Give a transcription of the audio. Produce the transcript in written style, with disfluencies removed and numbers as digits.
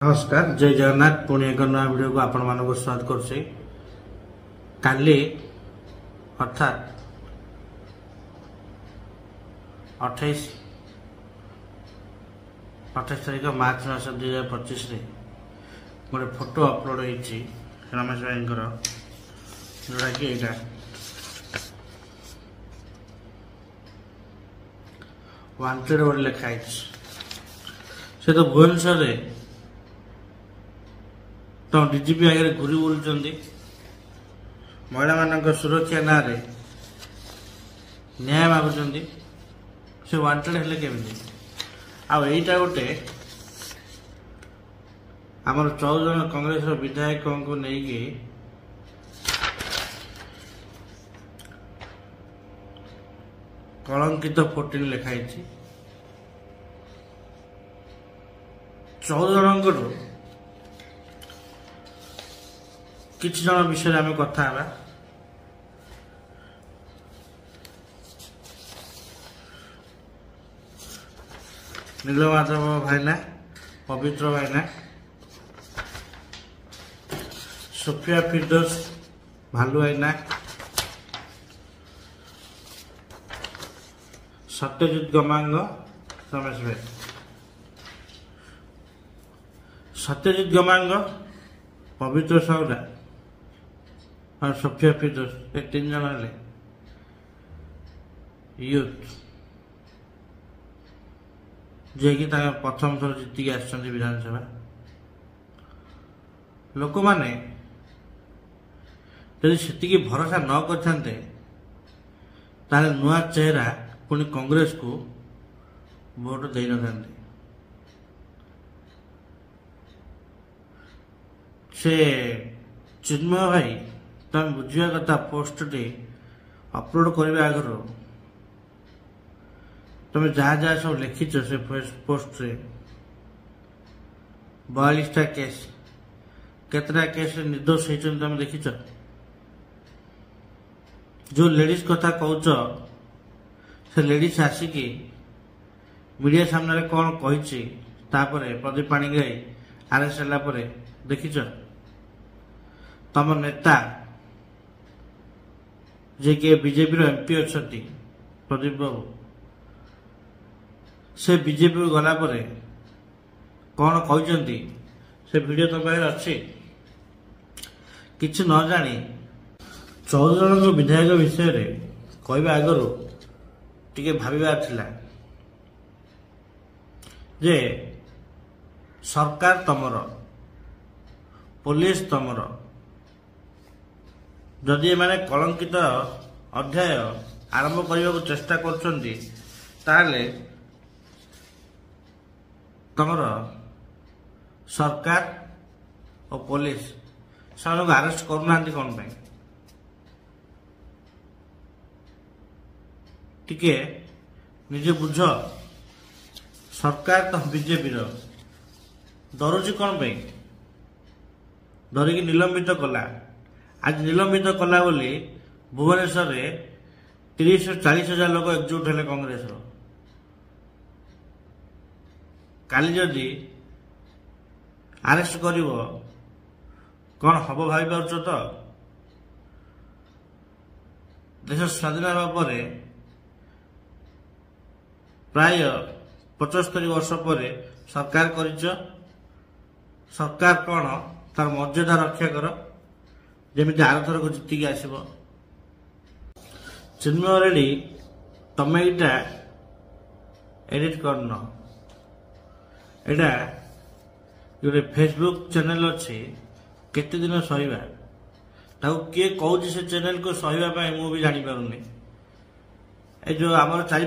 नमस्कार जय जगन्नाथ पुणी एक नया वीडियो को आपण मानक स्वागत कर काली अर्थात 28 तारीख मार्च मास 2025 गोटे फोटो अपलोड होती रमेश भाई जोटा कि यहाँ वांटेड बोली लिखाई से तो भुवनेश्वर तो डीजीपी आगे घूरी बुलूं महिला मान सुरक्षा ना न्याय मागुंट से वांटेड हेले केमी आईटा गोटे आमर 14 जन कांग्रेस विधायक को लेकिन कलंकित 14 लिखाई 14 जन किसी जन विषय आम कथा नीलमाधव भाईना पवित्र भाईना सोफिया फिरदौस भालू भाईना सत्यजित गमांग रमेश भाई सत्यजित गमांग पवित्र साउदा और सोफिया फिरदौस ये 3 जन हेले यूथ जे कि प्रथम थर जीतिक आसछन्ति विधानसभा लोक माने यदि सेतिकी भरोसा न करथान्ते ताले नुआ चेहरा पुणी कांग्रेस को वोट दे न थान्ते से चिन्मय भाई तुम बुझा कथा पोस्ट टी अपलोड करने आगर तुम जहाँ जहाँ सब लिखिच से पोस्ट रे 42टा केस केतरा केस निर्दोष होती तुम देखिच जो लेडीज कथा कौच से लेडीज आसिकी मीडिया सामने कौन कही प्रदीप पाणिग्राही आरेस्ट है देखिच तम नेता जे कि बीजेपी एमपी अच्छा प्रदीप बाबू से बीजेपी को गला परे कौन कहते से वीडियो तो पाखे अच्छी किसी न जानी 14 जन विधायक विषय रे कहवा आगर टिके भाविबार थिला जे सरकार तमर पुलिस तमर जदि माने कलंकित अध्याय आरंभ करने को चेष्टा करछन्ती ताले तमर सरकार और पुलिस से अरेस्ट करना कौन पे टिके निजे बुझ सरकार तो बीजेपी डरुची कौन पे डरिकी निलंबित कला आज निलंबित कला बोली भुवनेश्वर 30-40 हजार लोग एकजुट हेले कांग्रेस काली जदि आरेस्ट कर कौन हम भाई पार्छ तो देश स्वाधीन हवा पर प्राय 75 वर्ष पर सरकार करिच सरकार कौन तार मर्यादा रक्षा कर जमी आर थर को जीतिक आसब चिन्मय रेड्डी तमें यहाँ एडिट करन यहाँ जो फेसबुक चैनल अच्छी केते दिन सहीबा किए कौन से चैनल को सहीबा मुझे जानी पारुनी जो आम चारि